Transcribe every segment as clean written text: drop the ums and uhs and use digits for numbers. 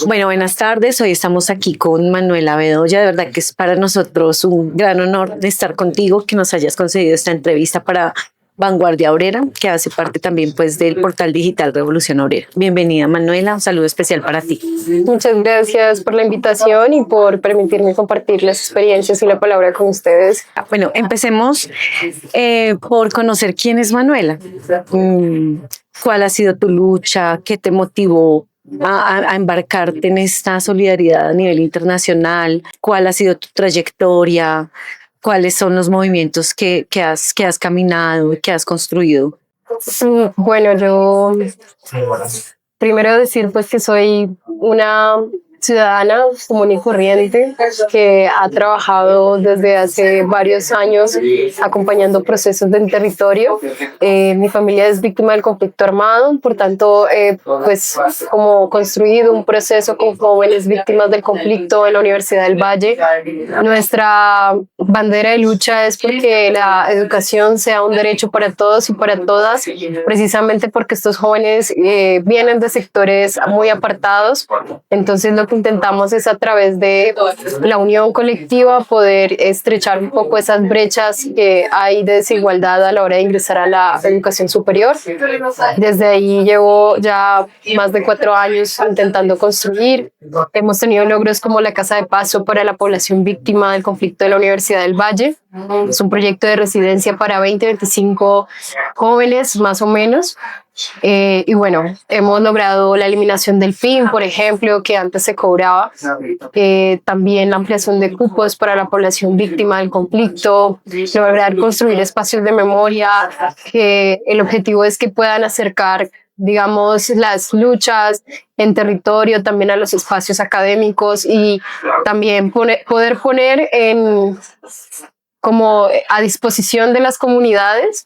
Bueno, buenas tardes. Hoy estamos aquí con Manuela Bedoya. De verdad que es para nosotros un gran honor de estar contigo, que nos hayas concedido esta entrevista para Vanguardia Obrera, que hace parte también pues del portal digital Revolución Obrera. Bienvenida, Manuela. Un saludo especial para ti. Muchas gracias por la invitación y por permitirme compartir las experiencias y la palabra con ustedes. Bueno, empecemos por conocer quién es Manuela. ¿Cuál ha sido tu lucha? ¿Qué te motivó a embarcarte en esta solidaridad a nivel internacional? ¿Cuál ha sido tu trayectoria? ¿Cuáles son los movimientos que has caminado y que has construido? Bueno, yo primero decir pues que soy una ciudadana común y corriente que ha trabajado desde hace varios años acompañando procesos del territorio. Mi familia es víctima del conflicto armado, por tanto, pues como construido un proceso con jóvenes víctimas del conflicto en la Universidad del Valle. Nuestra bandera de lucha es porque la educación sea un derecho para todos y para todas, precisamente porque estos jóvenes vienen de sectores muy apartados. Entonces lo que intentamos es a través de la unión colectiva poder estrechar un poco esas brechas que hay de desigualdad a la hora de ingresar a la educación superior. Desde ahí llevo ya más de 4 años intentando construir. Hemos tenido logros como la Casa de Paso para la población víctima del conflicto de la Universidad del Valle. Es un proyecto de residencia para 20-25 jóvenes más o menos. Y bueno, hemos logrado la eliminación del PIN, por ejemplo, que antes se cobraba. También la ampliación de cupos para la población víctima del conflicto. Lograr construir espacios de memoria. El objetivo es que puedan acercar, digamos, las luchas en territorio también a los espacios académicos y también poder poner como a disposición de las comunidades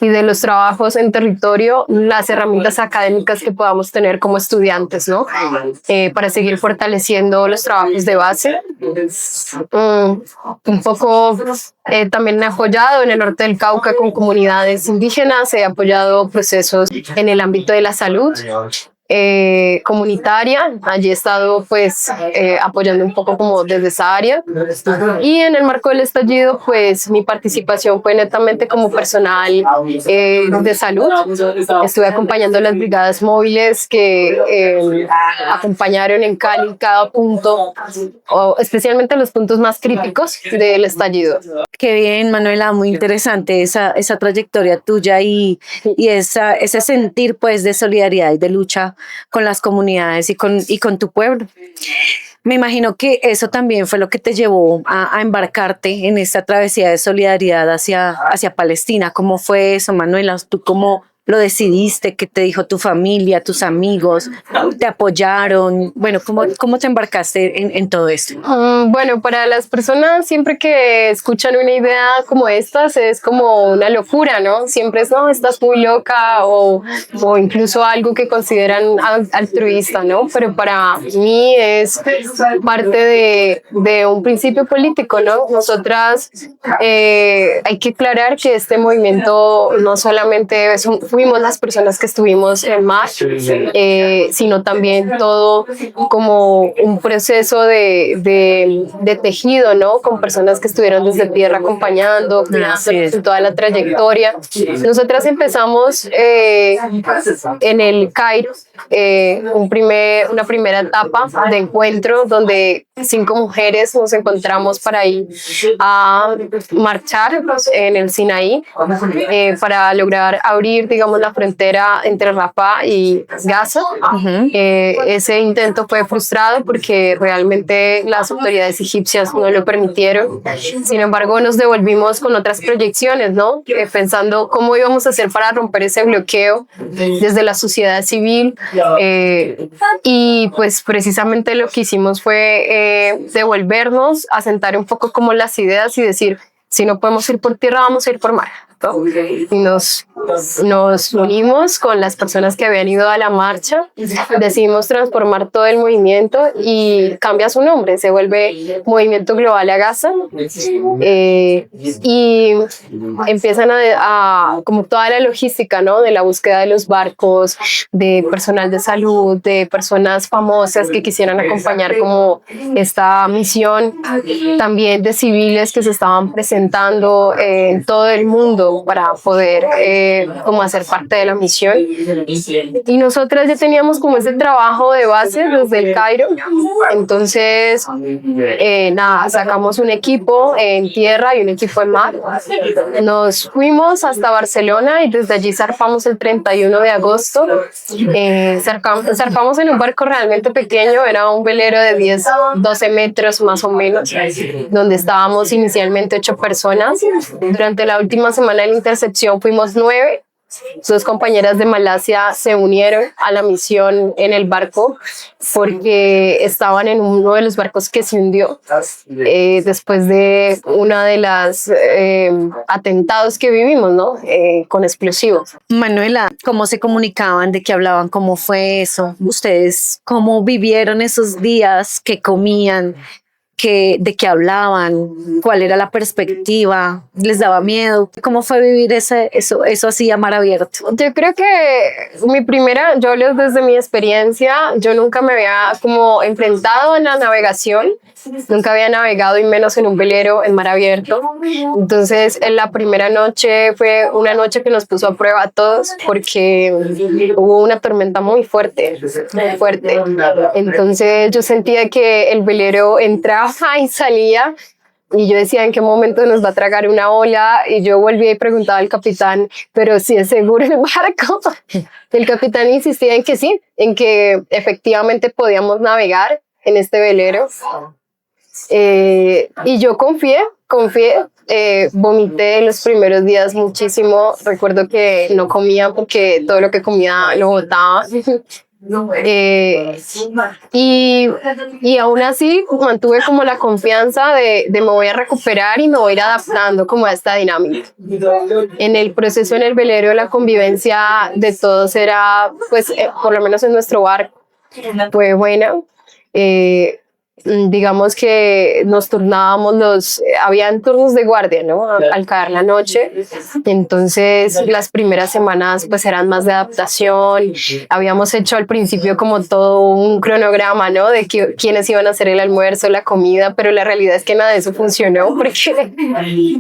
y de los trabajos en territorio las herramientas académicas que podamos tener como estudiantes, ¿no? Para seguir fortaleciendo los trabajos de base. Un poco también he apoyado en el norte del Cauca con comunidades indígenas, he apoyado procesos en el ámbito de la salud comunitaria. Allí he estado pues apoyando un poco como desde esa área, y en el marco del estallido pues mi participación fue netamente como personal de salud. Estuve acompañando las brigadas móviles que acompañaron en Cali cada punto, o especialmente los puntos más críticos del estallido. Qué bien, Manuela, muy interesante esa trayectoria tuya y ese sentir pues de solidaridad y de lucha con las comunidades y con tu pueblo. Me imagino que eso también fue lo que te llevó a embarcarte en esta travesía de solidaridad hacia Palestina. ¿Cómo fue eso, Manuela? ¿Tú cómo lo decidiste? ¿Qué te dijo tu familia, tus amigos? ¿Te apoyaron? Bueno, ¿cómo te embarcaste en todo esto? Bueno, para las personas siempre que escuchan una idea como estas es como una locura, ¿no? Siempre es, no, estás muy loca o incluso algo que consideran altruista, ¿no? Pero para mí es parte de un principio político, ¿no? Nosotras hay que aclarar que este movimiento no solamente fuimos las personas que estuvimos en marcha, sino también todo como un proceso de tejido, ¿no? Con personas que estuvieron desde tierra acompañando en toda la trayectoria. Nosotras empezamos en el Cairo, una primera etapa de encuentro donde 5 mujeres nos encontramos para ir a marchar en el Sinaí para lograr abrir, digamos, la frontera entre Rafah y Gaza. Ese intento fue frustrado porque realmente las autoridades egipcias no lo permitieron. Sin embargo, nos devolvimos con otras proyecciones, ¿no? Pensando cómo íbamos a hacer para romper ese bloqueo desde la sociedad civil. Y pues precisamente lo que hicimos fue devolvernos, asentar un poco como las ideas y decir, si no podemos ir por tierra, vamos a ir por mar. ¿cierto? Y nos unimos con las personas que habían ido a la marcha, decidimos transformar todo el movimiento y cambia su nombre, se vuelve Movimiento Global a Gaza, y empiezan como toda la logística, ¿no? De la búsqueda de los barcos, de personal de salud, de personas famosas que quisieran acompañar como esta misión, también de civiles que se estaban presentando en todo el mundo para poder como hacer parte de la misión. Y nosotras ya teníamos como ese trabajo de base desde el Cairo, entonces nada, sacamos un equipo en tierra y un equipo en mar, nos fuimos hasta Barcelona y desde allí zarpamos el 31 de agosto. Zarpamos en un barco realmente pequeño, era un velero de 10-12 metros más o menos, donde estábamos inicialmente 8 personas. Durante la última semana de la intercepción fuimos 9. 2 compañeras de Malasia se unieron a la misión en el barco porque estaban en uno de los barcos que se hundió después de una de las atentados que vivimos, ¿no? Con explosivos. Manuela, ¿cómo se comunicaban? ¿De qué hablaban? ¿Cómo fue eso? ¿Ustedes cómo vivieron esos días? ¿Qué comían? ¿De qué hablaban? ¿Cuál era la perspectiva? ¿Les daba miedo? ¿Cómo fue vivir eso así a mar abierto? Yo creo que yo hablo desde mi experiencia, yo nunca me había como enfrentado en la navegación, nunca había navegado y menos en un velero en mar abierto. Entonces, en la primera noche fue una noche que nos puso a prueba a todos porque hubo una tormenta muy fuerte, muy fuerte. Entonces, yo sentía que el velero entraba y salía y yo decía en qué momento nos va a tragar una ola, y yo volví y preguntaba al capitán, pero si es seguro el barco. El capitán insistía en que sí, en que efectivamente podíamos navegar en este velero. Y yo confié, vomité los primeros días muchísimo. Recuerdo que no comía porque todo lo que comía lo botaba. Y aún así mantuve como la confianza de me voy a recuperar y me voy a ir adaptando como a esta dinámica. En el proceso en el velero, la convivencia de todos era, pues, por lo menos en nuestro barco, fue buena. Digamos que nos turnábamos habían turnos de guardia, ¿no? Al caer la noche. Entonces, las primeras semanas pues eran más de adaptación. Habíamos hecho al principio como todo un cronograma, ¿no? De quiénes iban a hacer el almuerzo, la comida, pero la realidad es que nada de eso funcionó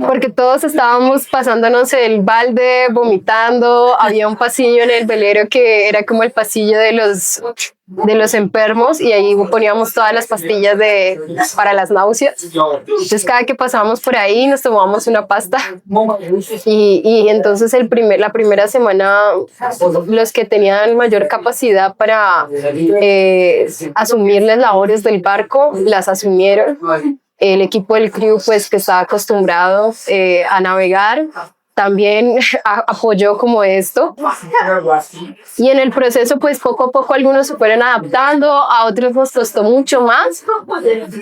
porque todos estábamos pasándonos el balde, vomitando. Había un pasillo en el velero que era como el pasillo de los enfermos, y ahí poníamos todas las pastillas para las náuseas. Entonces cada que pasábamos por ahí nos tomábamos una pasta, y entonces la primera semana los que tenían mayor capacidad para asumir las labores del barco las asumieron. El equipo del crew, pues, que estaba acostumbrado a navegar, también apoyó como esto. Y en el proceso, pues poco a poco algunos se fueron adaptando, a otros nos costó mucho más.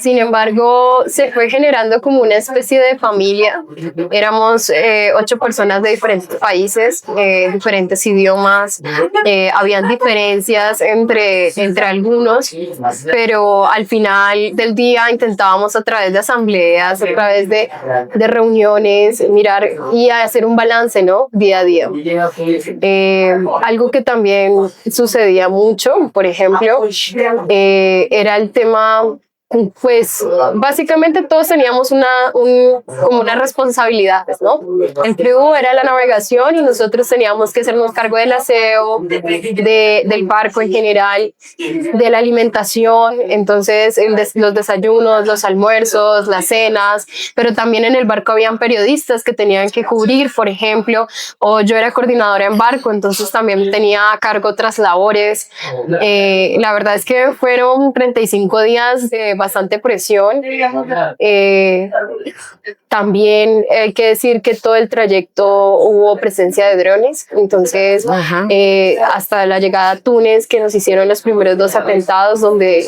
Sin embargo, se fue generando como una especie de familia. Éramos 8 personas de diferentes países, diferentes idiomas. Habían diferencias entre algunos, pero al final del día intentábamos, a través de asambleas, a través de reuniones, mirar y hacer un balance, ¿no? Día a día. Algo que también sucedía mucho, por ejemplo, era el tema, pues básicamente todos teníamos como unas responsabilidades, ¿no? El crew era la navegación y nosotros teníamos que hacernos cargo del aseo, del barco en general, de la alimentación. Entonces los desayunos, los almuerzos, las cenas, pero también en el barco habían periodistas que tenían que cubrir, por ejemplo, o yo era coordinadora en barco, entonces también tenía a cargo otras labores. La verdad es que fueron 35 días de bastante presión. También hay que decir que todo el trayecto hubo presencia de drones, entonces hasta la llegada a Túnez, que nos hicieron los primeros 2 atentados donde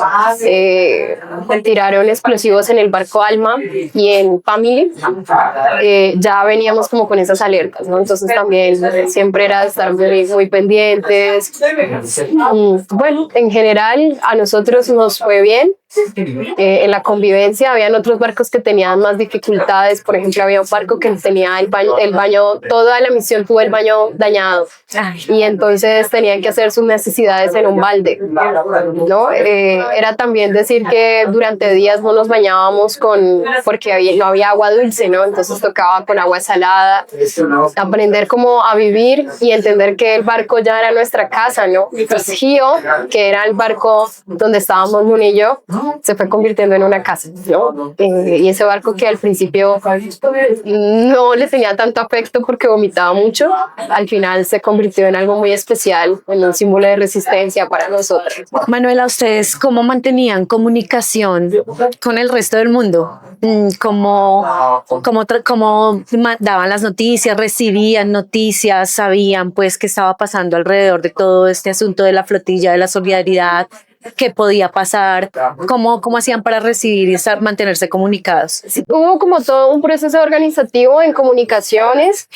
tiraron explosivos en el barco Alma y en Family, ya veníamos como con esas alertas, ¿no? Entonces también siempre era estar muy pendientes. Bueno, en general a nosotros nos fue bien. En la convivencia habían otros barcos que tenían más dificultades. Por ejemplo, había un barco que tenía el baño, toda la misión tuvo el baño dañado y entonces tenían que hacer sus necesidades en un balde, ¿no? Era también decir que durante días no nos bañábamos porque no había agua dulce, ¿no? Entonces tocaba con agua salada, aprender cómo a vivir y entender que el barco ya era nuestra casa, ¿no? Entonces Gio, que era el barco donde estábamos Luna y yo, se fue convirtiendo en una casa, ¿no? Y ese barco que al principio no le tenía tanto afecto porque vomitaba mucho, al final se convirtió en algo muy especial, en un símbolo de resistencia para nosotros. Manuela, ¿ustedes cómo mantenían comunicación con el resto del mundo? ¿Cómo daban las noticias, recibían noticias, sabían pues qué estaba pasando alrededor de todo este asunto de la flotilla, de la solidaridad? ¿Qué podía pasar? ¿Cómo hacían para recibir y mantenerse comunicados? Hubo como todo un proceso organizativo en comunicaciones,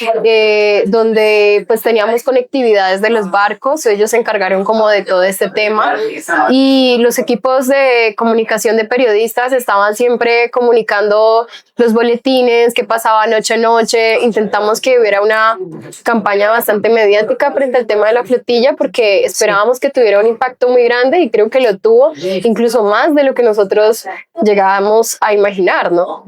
donde pues teníamos conectividades de los barcos, ellos se encargaron como de todo este tema y los equipos de comunicación de periodistas estaban siempre comunicando los boletines, qué pasaba noche a noche. Intentamos que hubiera una campaña bastante mediática frente al tema de la flotilla porque esperábamos que tuviera un impacto muy grande y creo que lo tuvo, incluso más de lo que nosotros llegábamos a imaginar, ¿no?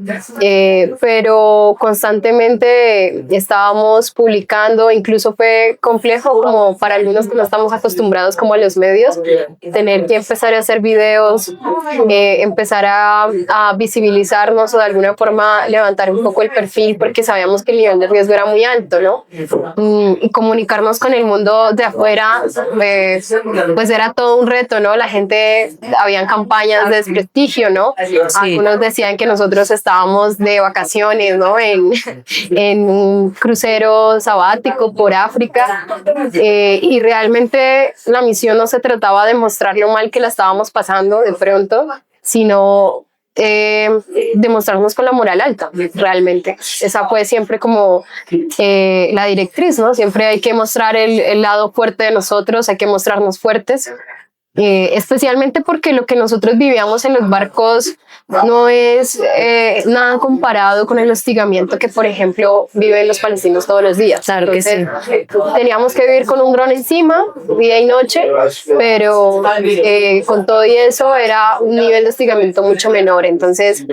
Pero constantemente estábamos publicando, incluso fue complejo como para algunos que no estamos acostumbrados como a los medios, tener que empezar a hacer videos, empezar a visibilizarnos o de alguna forma levantar un poco el perfil porque sabíamos que el nivel de riesgo era muy alto, ¿no? Y comunicarnos con el mundo de afuera, pues era todo un reto, ¿no? La gente, habían campañas de desprestigio, ¿no? Algunos decían que nosotros estábamos de vacaciones, ¿no? En un crucero sabático por África, y realmente la misión no se trataba de mostrar lo mal que la estábamos pasando de pronto, sino demostrarnos con la moral alta, realmente. Esa fue siempre como la directriz, ¿no? Siempre hay que mostrar el lado fuerte de nosotros, hay que mostrarnos fuertes. Especialmente porque lo que nosotros vivíamos en los barcos no es nada comparado con el hostigamiento que, por ejemplo, viven los palestinos todos los días. Claro. Entonces, que sí. Teníamos que vivir con un dron encima, día y noche, pero con todo y eso era un nivel de hostigamiento mucho menor. Entonces,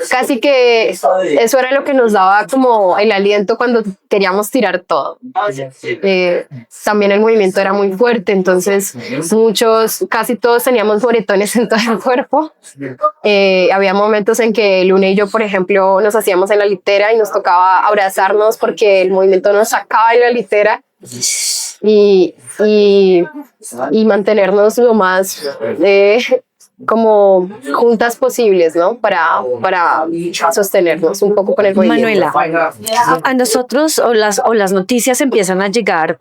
casi que eso era lo que nos daba como el aliento cuando queríamos tirar todo. También el movimiento era muy fuerte, entonces casi todos teníamos moretones en todo el cuerpo. Había momentos en que Luna y yo, por ejemplo, nos hacíamos en la litera y nos tocaba abrazarnos porque el movimiento nos sacaba de la litera y mantenernos lo más como juntas posibles, ¿no? Para sostenernos un poco con el movimiento. Manuela, a nosotros o las noticias empiezan a llegar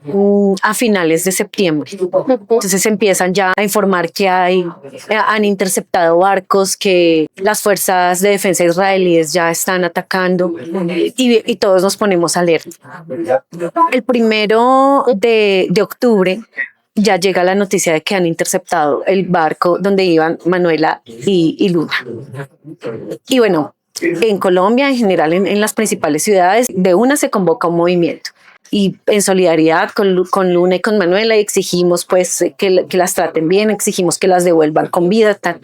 a finales de septiembre. Entonces empiezan ya a informar que han interceptado barcos, que las fuerzas de defensa israelíes ya están atacando y todos nos ponemos alerta. El 1 de octubre ya llega la noticia de que han interceptado el barco donde iban Manuela y Luna. Y bueno, en Colombia, en general, en las principales ciudades, de una se convoca un movimiento. Y en solidaridad con Luna y con Manuela exigimos pues que las traten bien, exigimos que las devuelvan con vida. Tal.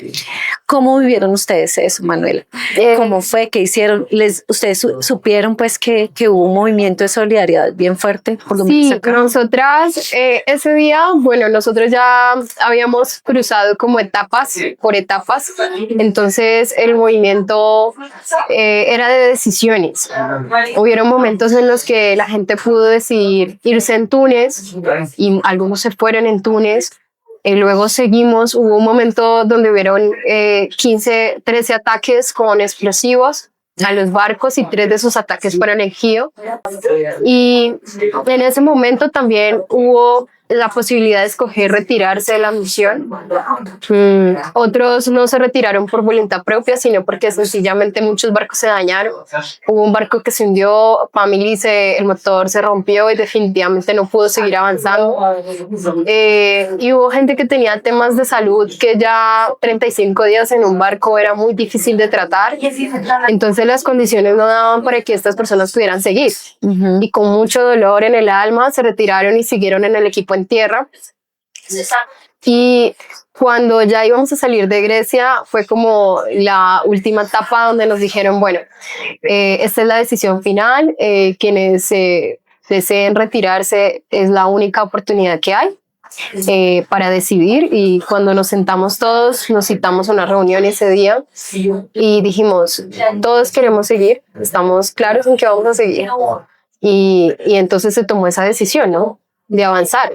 ¿Cómo vivieron ustedes eso, Manuela? ¿Cómo fue? ¿Qué hicieron? ¿Ustedes supieron pues que hubo un movimiento de solidaridad bien fuerte? Sí, nosotras ese día, bueno, nosotros ya habíamos cruzado como por etapas, entonces el movimiento era de decisiones. Hubieron momentos en los que la gente pudo decidir irse en Túnez y algunos se fueron en Túnez. Luego seguimos, hubo un momento donde hubieron 13 ataques con explosivos a los barcos y 3 de esos ataques fueron en Gio. Y en ese momento también hubo la posibilidad de escoger retirarse de la misión. Otros no se retiraron por voluntad propia, sino porque sencillamente muchos barcos se dañaron. Hubo un barco que se hundió, Family, el motor se rompió y definitivamente no pudo seguir avanzando. Y hubo gente que tenía temas de salud que ya 35 días en un barco era muy difícil de tratar. Entonces las condiciones no daban para que estas personas pudieran seguir. Y con mucho dolor en el alma se retiraron y siguieron en el equipo en tierra. Y cuando ya íbamos a salir de Grecia fue como la última etapa donde nos dijeron, bueno, esta es la decisión final, quienes deseen retirarse es la única oportunidad que hay para decidir. Y cuando nos sentamos todos, nos citamos a una reunión ese día y dijimos, todos queremos seguir, estamos claros en que vamos a seguir. Y entonces se tomó esa decisión, ¿no? De avanzar.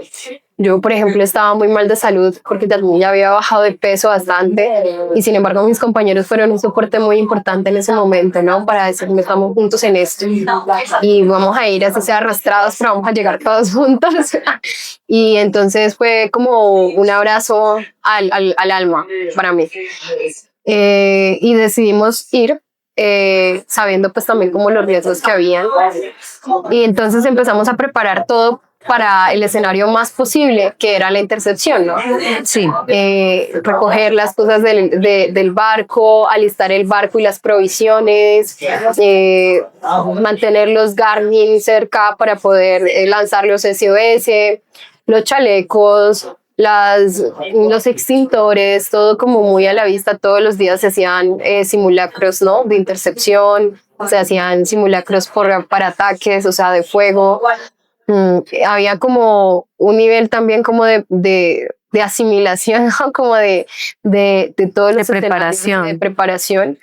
Yo, por ejemplo, estaba muy mal de salud porque también ya había bajado de peso bastante y sin embargo mis compañeros fueron un soporte muy importante en ese momento, ¿no? Para decirme, estamos juntos en esto y vamos a ir así sea arrastrados, pero vamos a llegar todos juntos. Y entonces fue como un abrazo al alma para mí. Y decidimos ir sabiendo pues también como los riesgos que habían. Y entonces empezamos a preparar todo para el escenario más posible, que era la intercepción, ¿no? Sí. Recoger las cosas del barco, alistar el barco y las provisiones, mantener los Garmin cerca para poder lanzar los SOS, los chalecos, los extintores, todo como muy a la vista. Todos los días se hacían simulacros, ¿no? De intercepción, se hacían simulacros para ataques, o sea, de fuego. Había como un nivel también como de asimilación, ¿no? Como de todos los preparación. De preparación.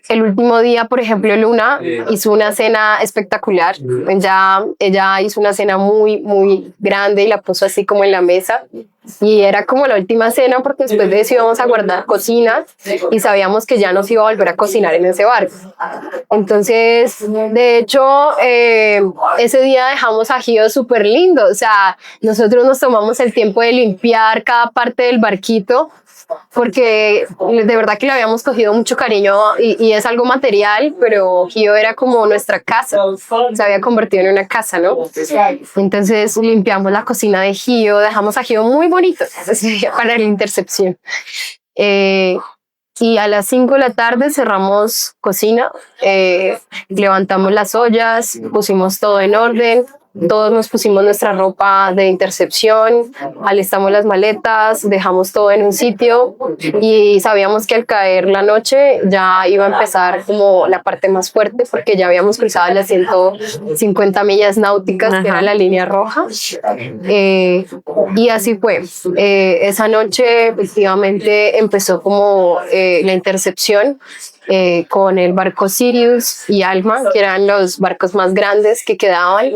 El último día, por ejemplo, Luna hizo una cena espectacular. Ella hizo una cena muy, muy grande y la puso así como en la mesa. Y era como la última cena porque después de eso íbamos a guardar cocina y sabíamos que ya nos iba a volver a cocinar en ese barco. Entonces, de hecho, ese día dejamos a Gio súper lindo. O sea, nosotros nos tomamos el tiempo de limpiar cada parte del barquito porque de verdad que le habíamos cogido mucho cariño y es algo material, pero Gio era como nuestra casa, se había convertido en una casa, ¿no? Entonces limpiamos la cocina de Gio, dejamos a Gio muy bonito para la intercepción. Y a las 5 de la tarde cerramos cocina, levantamos las ollas, pusimos todo en orden. Todos nos pusimos nuestra ropa de intercepción, alistamos las maletas, dejamos todo en un sitio y sabíamos que al caer la noche ya iba a empezar como la parte más fuerte porque ya habíamos cruzado las 150 millas náuticas, que era la línea roja. Y así fue. Esa noche efectivamente empezó como la intercepción. Con el barco Sirius y Alma, que eran los barcos más grandes que quedaban.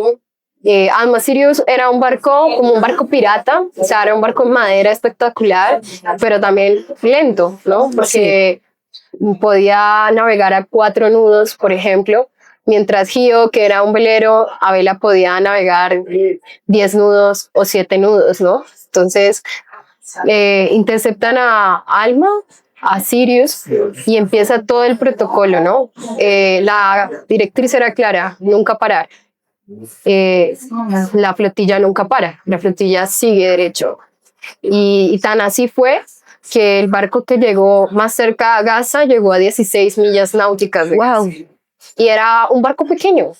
Alma Sirius era un barco como un barco pirata, o sea, era un barco de madera espectacular, pero también lento, ¿no? Porque podía navegar a 4 nudos, por ejemplo, mientras Gio, que era un velero, a vela podía navegar 10 nudos o 7 nudos, ¿no? Entonces, interceptan a Alma, a Sirius y empieza todo el protocolo, ¿no? La directriz era clara, nunca parar. La flotilla nunca para, la flotilla sigue derecho. Y tan así fue que el barco que llegó más cerca a Gaza llegó a 16 millas náuticas de Gaza. Wow. Y era un barco pequeño.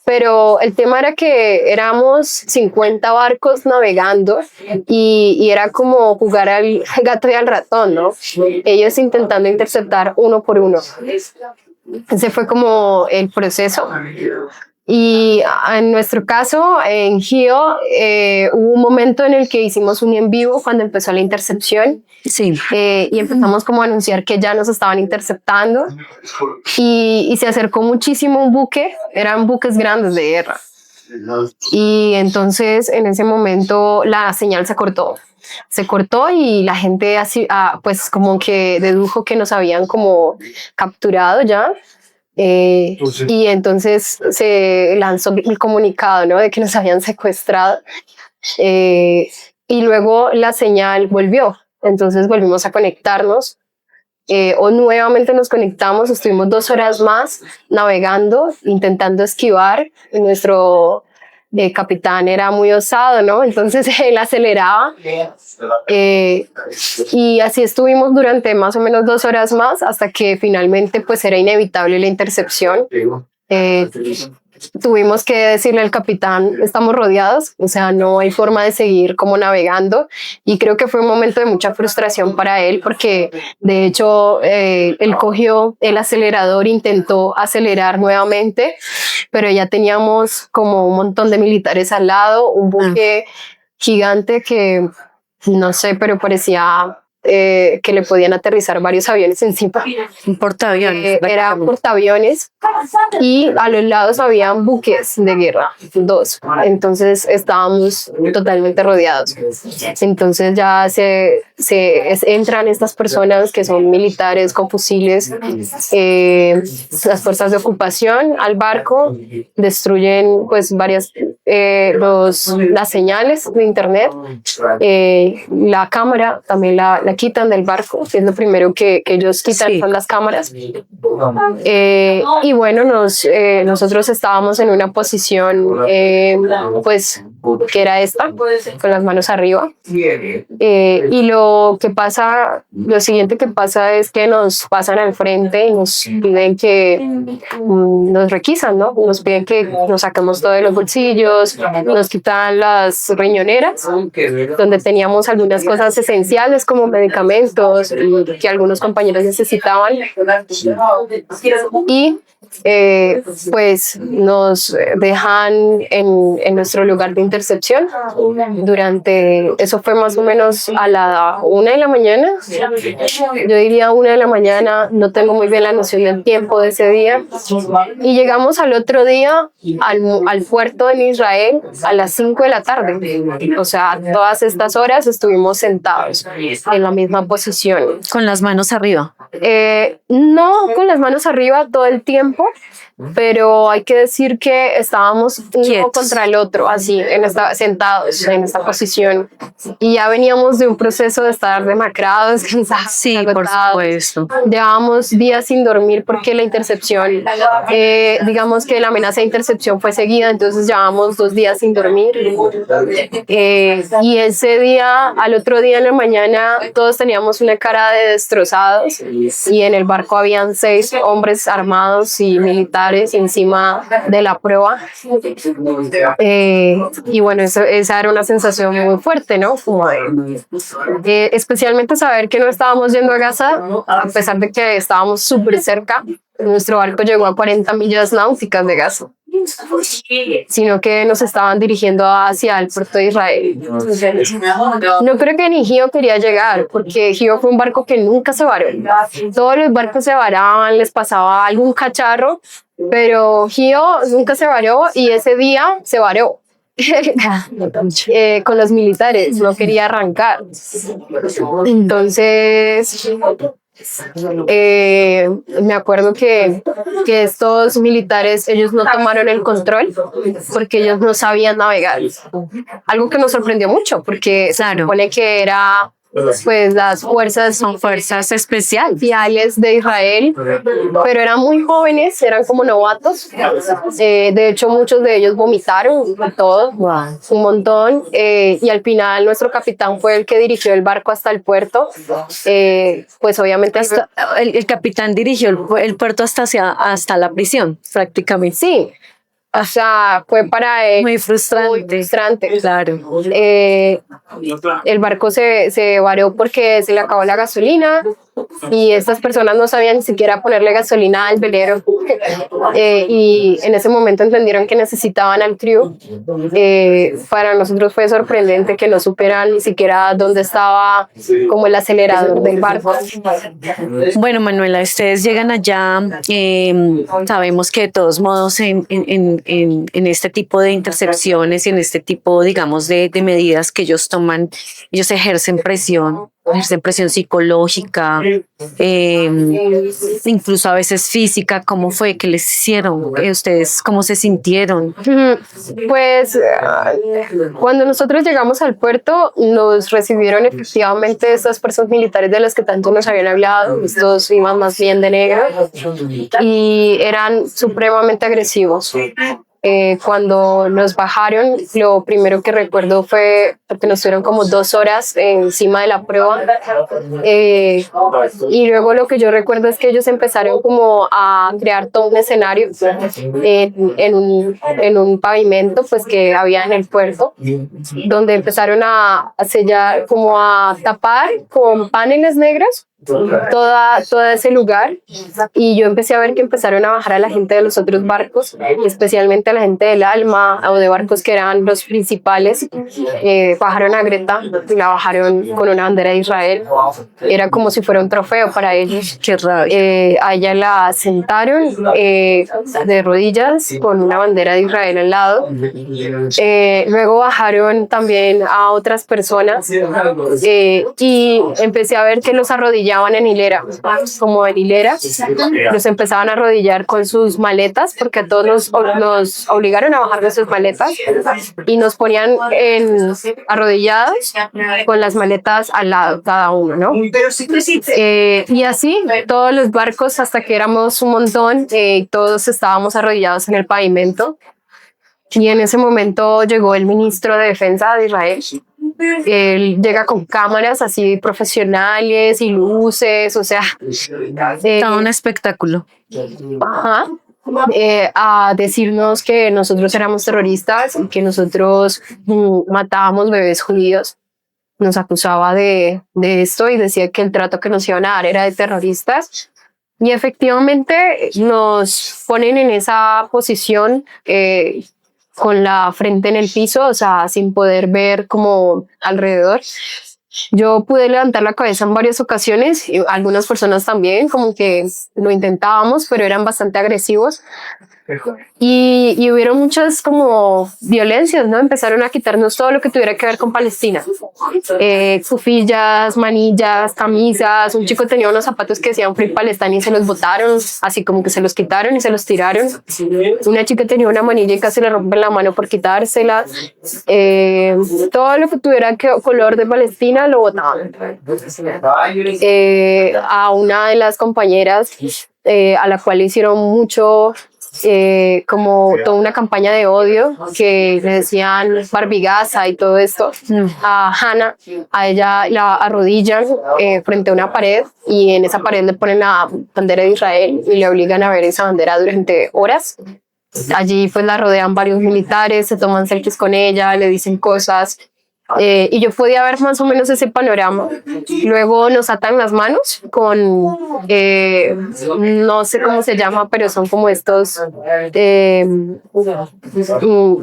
Pero el tema era que éramos 50 barcos navegando y era como jugar al gato y al ratón, ¿no? Ellos intentando interceptar uno por uno. Ese fue como el proceso. Y en nuestro caso, en Gio, hubo un momento en el que hicimos un en vivo cuando empezó la intercepción. Sí. Y empezamos como a anunciar que ya nos estaban interceptando y se acercó muchísimo un buque, eran buques grandes de guerra. y entonces en ese momento la señal se cortó y la gente así, pues como que dedujo que nos habían como capturado ya. Y entonces se lanzó el comunicado, ¿no? De que nos habían secuestrado. Y luego la señal volvió, entonces volvimos a conectarnos. O nuevamente nos conectamos, estuvimos 2 horas más navegando, intentando esquivar. Nuestro capitán era muy osado, ¿no? Entonces él aceleraba. Y así estuvimos durante más o menos 2 horas más hasta que finalmente pues era inevitable la intercepción. Tuvimos que decirle al capitán, estamos rodeados, o sea, no hay forma de seguir como navegando, y creo que fue un momento de mucha frustración para él porque de hecho él cogió el acelerador, intentó acelerar nuevamente, pero ya teníamos como un montón de militares al lado, un buque gigante que no sé, pero parecía que le podían aterrizar varios aviones encima. Un portaaviones. Era portaaviones y a los lados habían buques de guerra, 2. Entonces estábamos totalmente rodeados. Entonces ya entran estas personas que son militares con fusiles, las fuerzas de ocupación al barco, destruyen pues varias las señales de internet, la cámara también la quitan del barco, que es lo primero que ellos quitan, sí, son las cámaras. Y bueno, nosotros estábamos en una posición pues que era esta, con las manos arriba. Y lo siguiente que pasa es que nos pasan al frente y nos piden que nos requisan, ¿no? Nos piden que nos saquemos todo de los bolsillos, nos quitan las riñoneras, donde teníamos algunas cosas esenciales como medicamentos que algunos compañeros necesitaban, y pues nos dejan en nuestro lugar de intercepción. Eso fue más o menos a la 1 de la mañana, yo diría 1 de la mañana, no tengo muy bien la noción del tiempo de ese día, y llegamos al otro día al puerto en Israel a las 5 de la tarde, o sea, todas estas horas estuvimos sentados en la misma posición. Con las manos arriba. No con las manos arriba todo el tiempo, pero hay que decir que estábamos uno contra el otro, así, sentados en esta posición, y ya veníamos de un proceso de estar demacrados, cansados, sí, agotados. Por supuesto. Llevábamos días sin dormir porque la intercepción, digamos que la amenaza de intercepción fue seguida, entonces llevábamos 2 días sin dormir, y ese día, al otro día en la mañana, todos teníamos una cara de destrozados, y en el barco habían 6 hombres armados y militares encima de la proa. Y bueno, esa era una sensación muy fuerte, ¿no? Como especialmente saber que no estábamos yendo a Gaza, a pesar de que estábamos súper cerca. Nuestro barco llegó a 40 millas náuticas de Gaza, sino que nos estaban dirigiendo hacia el puerto de Israel. No creo que ni Gio quería llegar, porque Gio fue un barco que nunca se varó. Todos los barcos se varaban, les pasaba algún cacharro, pero Gio nunca se varó, y ese día se varó. Con los militares, no quería arrancar. Entonces me acuerdo que estos militares, ellos no tomaron el control porque ellos no sabían navegar, algo que nos sorprendió mucho porque se supone que era pues las fuerzas especiales de Israel, pero eran muy jóvenes, eran como novatos. De hecho muchos de ellos vomitaron todo, un montón, y al final nuestro capitán fue el que dirigió el barco hasta el puerto. Pues obviamente el capitán dirigió el puerto hasta la prisión prácticamente. Sí. O sea, fue para él muy frustrante. Claro. El barco se varó porque se le acabó la gasolina, y estas personas no sabían ni siquiera ponerle gasolina al velero. Y en ese momento entendieron que necesitaban al crew. Para nosotros fue sorprendente que no supieran ni siquiera dónde estaba como el acelerador del barco. Bueno, Manuela, ustedes llegan allá, sabemos que de todos modos en este tipo de intercepciones y en este tipo, digamos, de medidas que ellos toman, ellos ejercen presión psicológica, incluso a veces física. ¿Cómo fue que les hicieron? ¿Ustedes cómo se sintieron? Pues cuando nosotros llegamos al puerto nos recibieron efectivamente estas personas militares de las que tanto nos habían hablado. Estos iban más bien de negro y eran supremamente agresivos. Cuando nos bajaron, lo primero que recuerdo fue porque nos tuvieron como 2 horas encima de la prueba, y luego lo que yo recuerdo es que ellos empezaron como a crear todo un escenario en un pavimento pues que había en el puerto, donde empezaron a sellar, como a tapar con paneles negros todo ese lugar, y yo empecé a ver que empezaron a bajar a la gente de los otros barcos, especialmente a la gente del Alma o de barcos que eran los principales. Bajaron a Greta y la bajaron con una bandera de Israel, era como si fuera un trofeo para ellos. Qué rabia. A ella la sentaron de rodillas con una bandera de Israel al lado. Luego bajaron también a otras personas, y empecé a ver que los arrodillaban en hilera, como en hilera. Los empezaban a arrodillar con sus maletas, porque a todos nos obligaron a bajar de sus maletas y nos ponían arrodillados con las maletas al lado cada uno, ¿no? Y así todos los barcos, hasta que éramos un montón, todos estábamos arrodillados en el pavimento. Y en ese momento llegó el ministro de Defensa de Israel. Él llega con cámaras así profesionales y luces, o sea, Todo un espectáculo. ajá, a decirnos que nosotros éramos terroristas y que nosotros matábamos bebés judíos. Nos acusaba de esto y decía que el trato que nos iban a dar era de terroristas. Y efectivamente nos ponen en esa posición, con la frente en el piso, o sea, sin poder ver como alrededor. Yo pude levantar la cabeza en varias ocasiones, y algunas personas también, como que lo intentábamos, pero eran bastante agresivos. Y hubieron muchas como violencias, ¿no? Empezaron a quitarnos todo lo que tuviera que ver con Palestina. Cufillas, manillas, camisas. Un chico tenía unos zapatos que decían Free Palestine y se los botaron, así como que se los quitaron y se los tiraron. Una chica tenía una manilla y casi le rompen la mano por quitársela. Todo lo que tuviera color de Palestina lo botaban. A una de las compañeras, a la cual le hicieron mucho, como toda una campaña de odio, que le decían Barbigaza y todo esto. A Hannah, a ella la arrodillan frente a una pared, y en esa pared le ponen la bandera de Israel y le obligan a ver esa bandera durante horas. Allí pues la rodean varios militares, se toman selfies con ella, le dicen cosas. Y yo podía ver más o menos ese panorama. Luego nos atan las manos con, no sé cómo se llama, pero son como estos,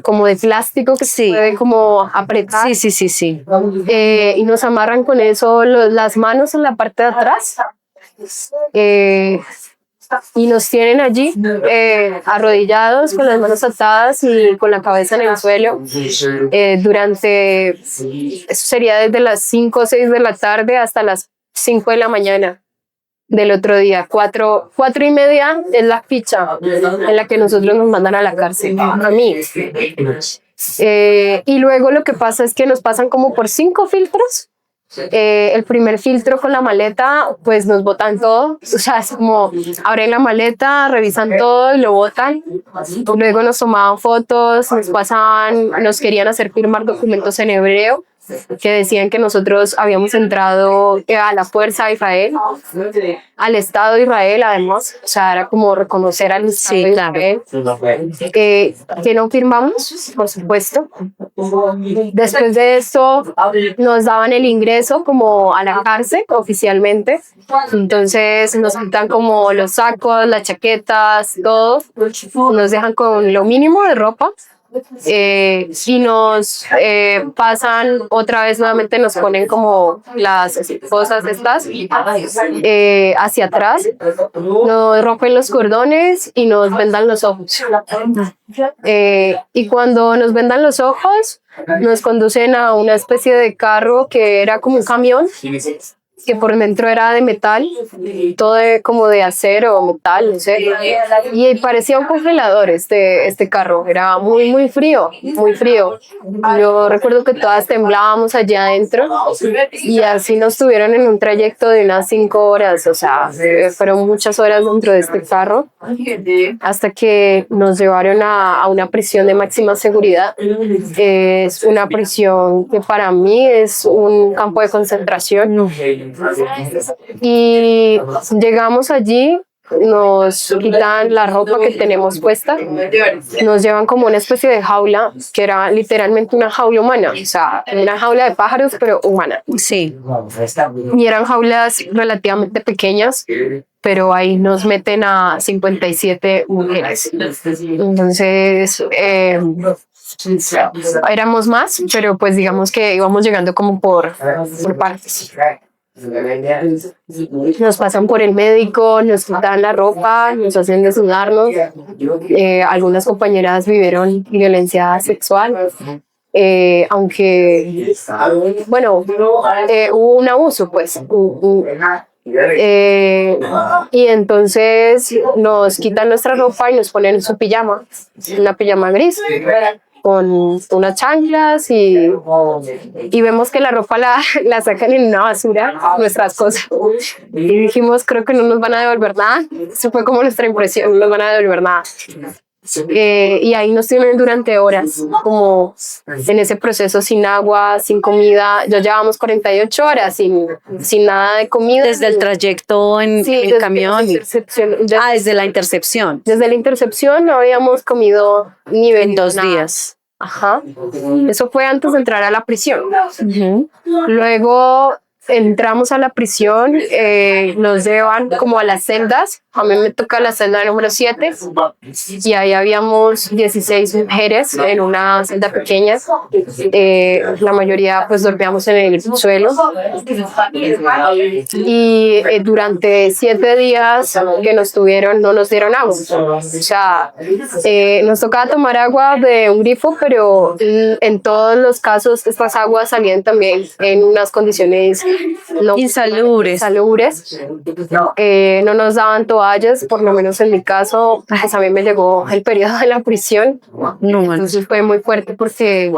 como de plástico que se puede como apretar. Sí. Y nos amarran con eso las manos en la parte de atrás. Y nos tienen allí arrodillados, con las manos atadas y con la cabeza en el suelo, durante, eso sería desde las 5 o 6 de la tarde hasta las 5 de la mañana del otro día. 4:30 es la ficha en la que nosotros nos mandan a la cárcel, a mí. Y luego lo que pasa es que nos pasan como por 5 filtros. El primer filtro con la maleta, pues nos botan todo, o sea, es como abren la maleta, revisan todo y lo botan. Luego nos tomaban fotos, nos querían hacer firmar documentos en hebreo, que decían que nosotros habíamos entrado a la fuerza de Israel, al Estado de Israel, además, o sea, era como reconocer al Estado de Israel, que no firmamos, por supuesto. Después de esto, nos daban el ingreso como a la cárcel oficialmente, entonces nos quitan como los sacos, las chaquetas, todo, nos dejan con lo mínimo de ropa. Y nos pasan otra vez nuevamente, nos ponen como las cosas estas hacia atrás, nos rompen los cordones y nos vendan los ojos, y cuando nos vendan los ojos nos conducen a una especie de carro que era como un camión, que por dentro era de metal, todo como de acero o metal, no sé, y parecía un congelador este carro, era muy, muy frío, muy frío. Yo recuerdo que todas temblábamos allá adentro y así nos tuvieron en un trayecto de unas 5 horas, o sea, fueron muchas horas dentro de este carro, hasta que nos llevaron a una prisión de máxima seguridad. Es una prisión que para mí es un campo de concentración. Y llegamos allí, nos quitan la ropa que tenemos puesta, nos llevan como una especie de jaula, que era literalmente una jaula humana, o sea, una jaula de pájaros, pero humana. Sí. Y eran jaulas relativamente pequeñas, pero ahí nos meten a 57 mujeres. Entonces, éramos más, pero pues digamos que íbamos llegando como por partes. Nos pasan por el médico, nos quitan la ropa, nos hacen desnudarnos. Algunas compañeras vivieron violencia sexual, aunque, bueno, hubo un abuso, pues. Y entonces nos quitan nuestra ropa y nos ponen su pijama, una pijama gris, con unas chanclas, y vemos que la ropa la sacan en una basura, nuestras cosas. Y dijimos, creo que no nos van a devolver nada. Eso fue como nuestra impresión, no nos van a devolver nada. Y ahí nos tienen durante horas, como en ese proceso, sin agua, sin comida. Ya llevamos 48 horas sin nada de comida. Desde el trayecto en el camión. Desde la intercepción. Desde la intercepción no habíamos comido ni en 2 días. Ajá. Eso fue antes de entrar a la prisión. Luego entramos a la prisión, nos llevan como a las celdas. A mí me toca la celda número 7 y ahí habíamos 16 mujeres en una celda pequeña. La mayoría pues dormíamos en el suelo, y durante 7 días que nos tuvieron no nos dieron agua. O sea, nos tocaba tomar agua de un grifo, pero en todos los casos estas aguas salían también en unas condiciones insalubres. No nos daban toallas, por lo menos en mi caso, pues a mí me llegó el periodo de la prisión. Entonces fue muy fuerte porque,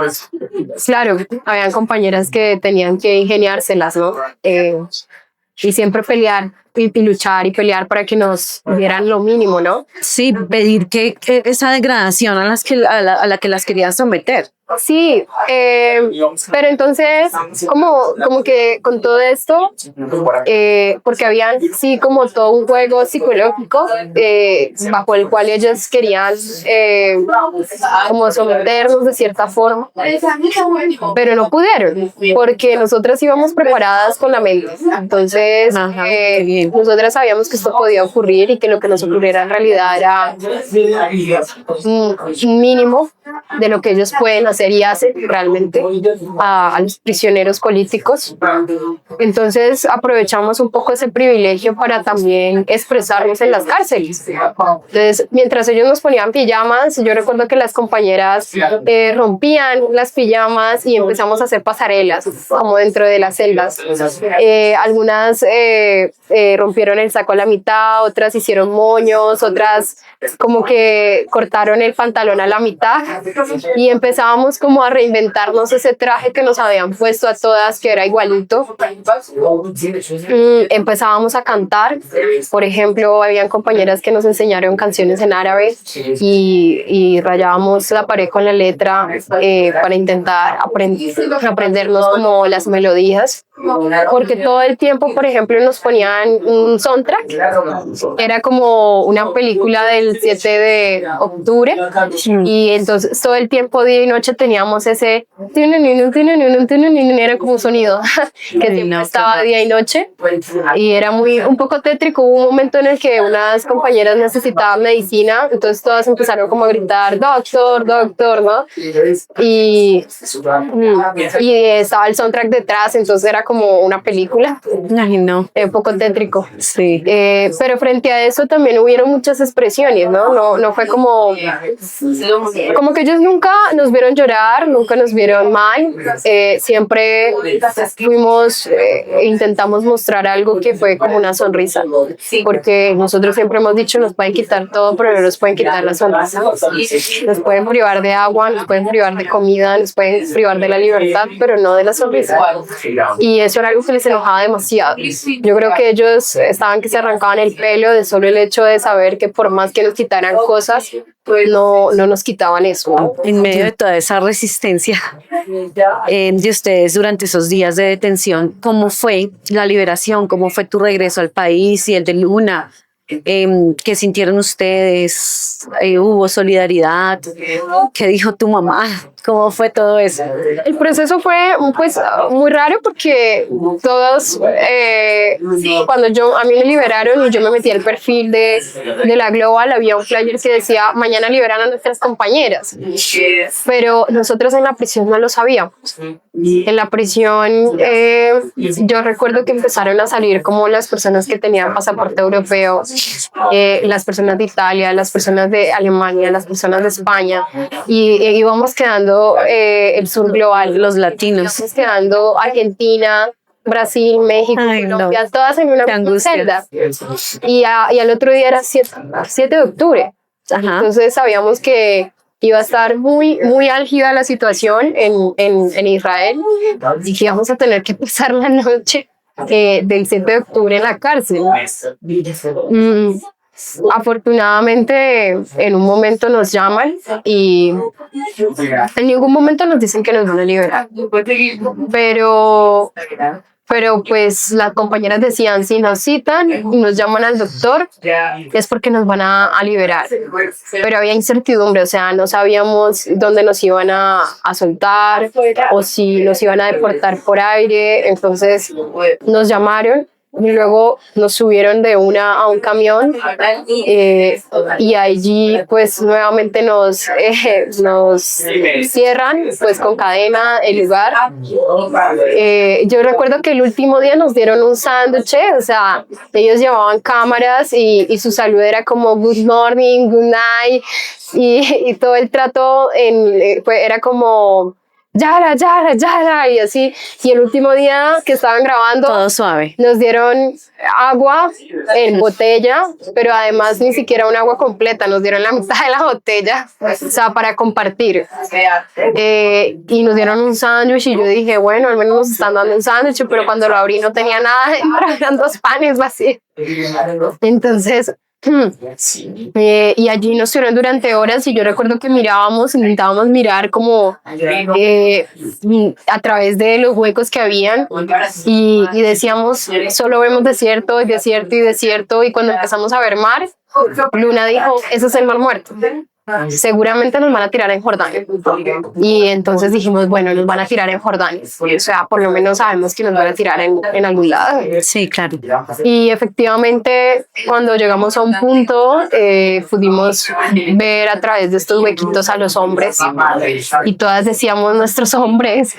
claro, habían compañeras que tenían que ingeniárselas, ¿no? Y siempre pelear y luchar y pelear para que nos dieran lo mínimo, ¿no? Sí, pedir que esa degradación a la que las querían someter. Sí, pero entonces como que con todo esto, porque habían sí como todo un juego psicológico bajo el cual ellos querían como someternos de cierta forma, pero no pudieron porque nosotras íbamos preparadas con la mente. Entonces nosotras sabíamos que esto podía ocurrir y que lo que nos ocurriera en realidad era un mínimo de lo que ellos pueden hacer y hacen realmente a los prisioneros políticos. Entonces aprovechamos un poco ese privilegio para también expresarnos en las cárceles. Entonces, mientras ellos nos ponían pijamas, yo recuerdo que las compañeras rompían las pijamas y empezamos a hacer pasarelas como dentro de las celdas. Algunas rompieron el saco a la mitad, otras hicieron moños, otras como que cortaron el pantalón a la mitad, y empezábamos empezamos como a reinventarnos ese traje que nos habían puesto a todas, que era igualito. Empezábamos a cantar. Por ejemplo, habían compañeras que nos enseñaron canciones en árabe y rayábamos la pared con la letra para intentar aprendernos como las melodías. Porque todo el tiempo, por ejemplo, nos ponían un soundtrack. Era como una película del 7 de octubre. Y entonces todo el tiempo, día y noche, teníamos ese... Era como un sonido que siempre estaba día y noche. Y era un poco tétrico. Hubo un momento en el que unas compañeras necesitaban medicina. Entonces todas empezaron como a gritar, doctor, doctor, ¿no? Y estaba el soundtrack detrás. Entonces era como una película. Ay, no. Un poco tétrico. Sí. Pero frente a eso también hubieron muchas expresiones, ¿no? No fue como que ellos nunca nos vieron llorar, nunca nos vieron mal. Siempre intentamos mostrar algo que fue como una sonrisa, porque nosotros siempre hemos dicho, nos pueden quitar todo, pero no nos pueden quitar la sonrisa. Nos pueden privar de agua, nos pueden privar de comida, nos pueden privar de la libertad, pero no de la sonrisa. Y eso era algo que les enojaba demasiado. Yo creo que ellos estaban que se arrancaban el pelo de solo el hecho de saber que por más que nos quitaran cosas, no nos quitaban eso, ¿no? En medio de toda esa resistencia de ustedes durante esos días de detención, ¿cómo fue la liberación? ¿Cómo fue tu regreso al país y el de Luna? ¿Qué sintieron ustedes? ¿Hubo solidaridad? ¿Qué dijo tu mamá? ¿Cómo fue todo eso? El proceso fue pues muy raro porque todos, cuando a mí me liberaron y yo me metí al perfil de la Global, había un flyer que decía, mañana liberan a nuestras compañeras. Pero nosotros en la prisión no lo sabíamos. En la prisión yo recuerdo que empezaron a salir como las personas que tenían pasaporte europeo, las personas de Italia, las personas de Alemania, las personas de España, y íbamos quedando el sur global, los latinos, íbamos quedando Argentina, Brasil, México, Ay, Colombia, no. todas en una celda. Y al otro día era 7 de octubre. Ajá. Entonces sabíamos que iba a estar muy, muy álgida la situación en Israel y que íbamos a tener que pasar la noche del 7 de octubre en la cárcel. Afortunadamente en un momento nos llaman y en ningún momento nos dicen que nos van a liberar, pero pues las compañeras decían, si nos citan y nos llaman al doctor es porque nos van a liberar, pero había incertidumbre, o sea, no sabíamos dónde nos iban a soltar o si nos iban a deportar por aire. Entonces nos llamaron y luego nos subieron de una a un camión y allí pues nuevamente nos cierran pues con cadena el lugar. Yo recuerdo que el último día nos dieron un sándwich, o sea, ellos llevaban cámaras y su salud era como good morning, good night, y todo el trato era como Yara, Yara, Yara, y así. Y el último día que estaban grabando, todo suave, nos dieron agua en botella, pero además ni siquiera un agua completa, nos dieron la mitad de la botella, o sea, para compartir. Y nos dieron un sándwich y yo dije, bueno, al menos nos están dando un sándwich, pero cuando lo abrí no tenía nada dentro, eran 2 panes vacíos. Entonces, y allí nos tuvieron durante horas y yo recuerdo que intentábamos mirar como a través de los huecos que habían y decíamos, solo vemos desierto y desierto y desierto, y cuando empezamos a ver mar, Luna dijo, ese es el mar muerto. Seguramente nos van a tirar en Jordania. Y entonces dijimos, bueno, nos van a tirar en Jordania. O sea, por lo menos sabemos que nos van a tirar en algún lado. sí, claro. Y efectivamente, cuando llegamos a un punto, pudimos ver a través de estos huequitos a los hombres. Y todas decíamos, nuestros hombres.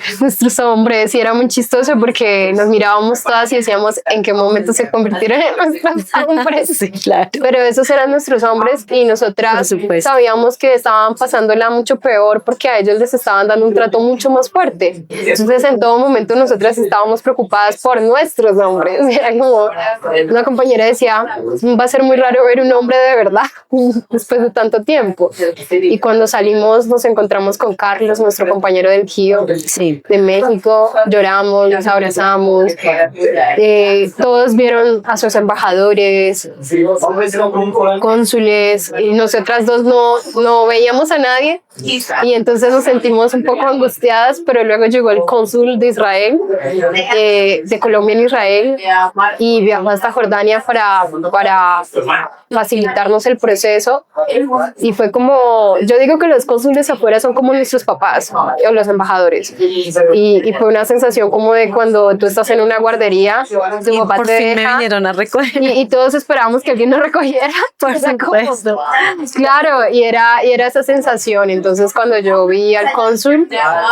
Y era muy chistoso porque nos mirábamos todas y decíamos, ¿en qué momento se convirtieron en nuestros hombres? Sí, claro. Pero esos eran nuestros hombres y nosotras sabíamos sentíamos que estaban pasándola mucho peor porque a ellos les estaban dando un trato mucho más fuerte. Entonces en todo momento nosotras estábamos preocupadas por nuestros hombres. Era como, una compañera decía, va a ser muy raro ver un hombre de verdad después de tanto tiempo. Y cuando salimos nos encontramos con Carlos, nuestro compañero del GIO de México, lloramos, nos abrazamos, todos vieron a sus embajadores, cónsules, y nosotras dos no veíamos a nadie, y entonces nos sentimos un poco angustiadas, pero luego llegó el cónsul de Israel, de Colombia en Israel, y viajó hasta Jordania para facilitarnos el proceso, y fue como, yo digo que los cónsules afuera son como nuestros papás o los embajadores, y fue una sensación como de cuando tú estás en una guardería, tu papá por te fin me deja, vinieron a recoger. y todos esperábamos que alguien nos recogiera. Por supuesto. Claro, y era esa sensación. Entonces cuando yo vi al cónsul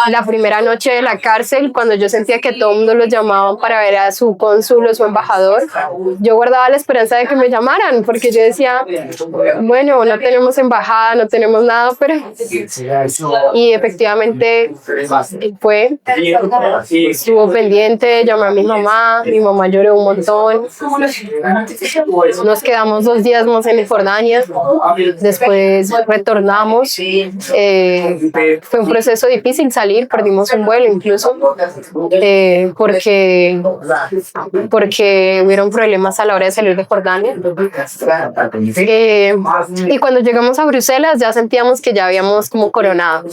la primera noche de la cárcel, cuando yo sentía que todo el mundo los llamaban para ver a su cónsul o su embajador, yo guardaba la esperanza de que me llamaran, porque yo decía, bueno, no tenemos embajada, no tenemos nada, pero... Y efectivamente estuvo pendiente, llamé a mi mamá lloró un montón. Nos quedamos 2 días más en Jordania, después retornamos. Fue un proceso difícil salir, perdimos un vuelo incluso, porque hubieron problemas a la hora de salir de Jordania. Y cuando llegamos a Bruselas ya sentíamos que ya habíamos como coronado,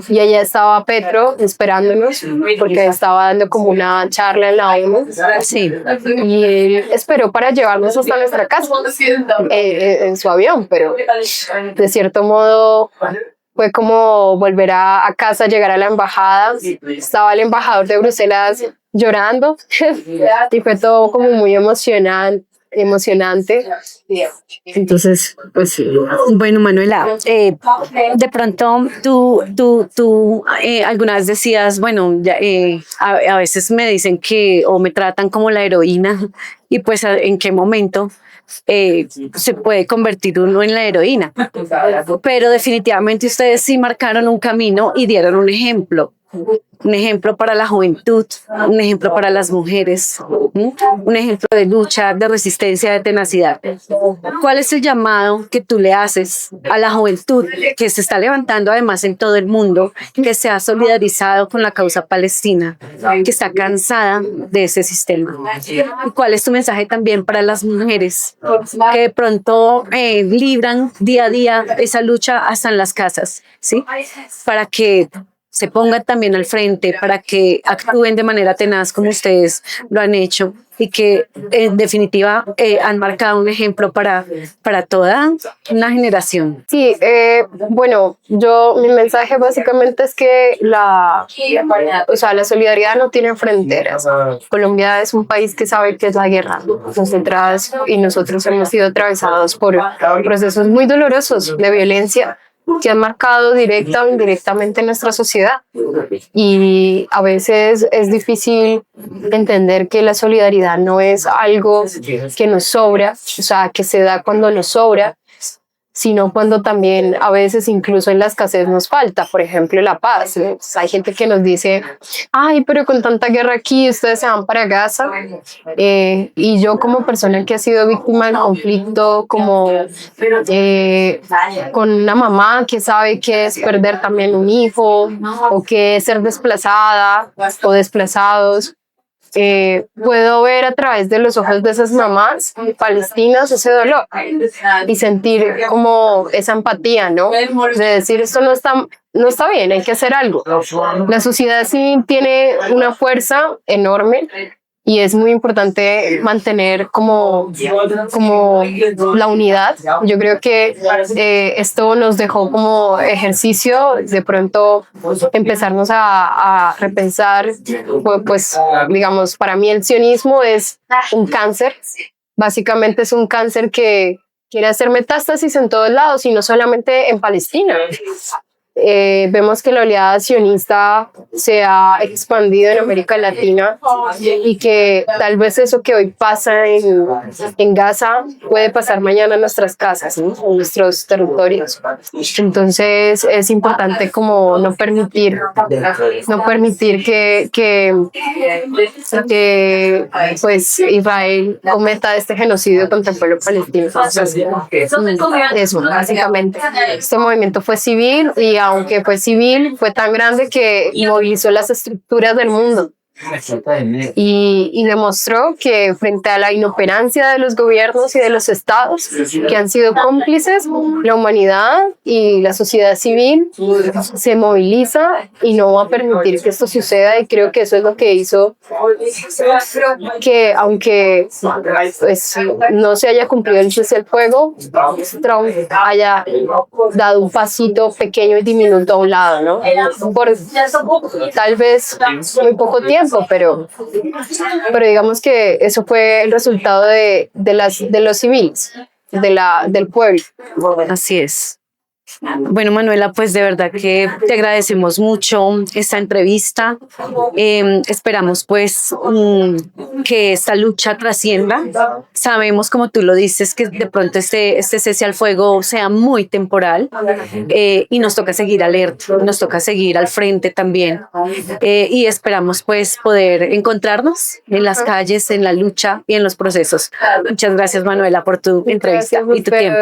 y allá estaba Petro esperándonos porque estaba dando como una charla en la ONU. Sí. Y él esperó para llevarnos hasta nuestra casa en su avión, pero de cierto modo fue como volver a casa, llegar a la embajada. Estaba el embajador de Bruselas llorando y fue todo como muy emocionante. Entonces, pues sí. Bueno, Manuela, de pronto tú alguna vez decías, bueno, ya, a veces me dicen que o me tratan como la heroína, y pues en qué momento se puede convertir uno en la heroína. Pero definitivamente ustedes sí marcaron un camino y dieron un ejemplo. Un ejemplo para la juventud, un ejemplo para las mujeres, un ejemplo de lucha, de resistencia, de tenacidad. ¿Cuál es el llamado que tú le haces a la juventud que se está levantando además en todo el mundo, que se ha solidarizado con la causa palestina, que está cansada de ese sistema? ¿Y cuál es tu mensaje también para las mujeres que de pronto libran día a día esa lucha hasta en las casas, ¿sí? Para que se pongan también al frente, para que actúen de manera tenaz como ustedes lo han hecho, y que en definitiva han marcado un ejemplo para toda una generación. Sí, bueno, mi mensaje básicamente es que la solidaridad no tiene fronteras. Colombia es un país que sabe qué es la guerra. Nosotras y nosotros hemos sido atravesados por procesos muy dolorosos de violencia que han marcado directa o indirectamente nuestra sociedad, y a veces es difícil entender que la solidaridad no es algo que nos sobra, o sea, que se da cuando nos sobra, sino cuando también a veces incluso en la escasez nos falta. Por ejemplo, la paz. Hay gente que nos dice, ay, pero con tanta guerra aquí ustedes se van para Gaza, y yo como persona que ha sido víctima del conflicto, como con una mamá que sabe que es perder también un hijo, o que es ser desplazada o desplazados, puedo ver a través de los ojos de esas mamás palestinas ese dolor y sentir como esa empatía, ¿no? De decir, esto no está bien, hay que hacer algo. La sociedad sí tiene una fuerza enorme, y es muy importante mantener como la unidad. Yo creo que esto nos dejó como ejercicio de pronto empezarnos a repensar, pues digamos, para mí el sionismo es un cáncer. Básicamente es un cáncer que quiere hacer metástasis en todos lados y no solamente en Palestina. Vemos que la oleada sionista se ha expandido en América Latina y que tal vez eso que hoy pasa en Gaza puede pasar mañana en nuestras casas, ¿no? En nuestros territorios. Entonces es importante como no permitir que pues Israel cometa este genocidio contra el pueblo palestino. Entonces, eso, básicamente. Este movimiento fue civil y aunque fue civil, fue tan grande que movilizó las estructuras del mundo y demostró que frente a la inoperancia de los gobiernos y de los estados que han sido cómplices, la humanidad y la sociedad civil se moviliza y no va a permitir que esto suceda, y creo que eso es lo que hizo que, aunque pues, no se haya cumplido el cese al fuego, Trump haya dado un pasito pequeño y diminuto a un lado, ¿no? Por tal vez muy poco tiempo, pero digamos que eso fue el resultado de los civiles, del pueblo. Así es. Bueno, Manuela, pues de verdad que te agradecemos mucho esta entrevista. Esperamos pues que esta lucha trascienda. Sabemos, como tú lo dices, que de pronto este cese al fuego sea muy temporal, y nos toca seguir alerta, nos toca seguir al frente también, y esperamos pues poder encontrarnos en las calles, en la lucha y en los procesos. Muchas gracias, Manuela, por tu entrevista y tu tiempo.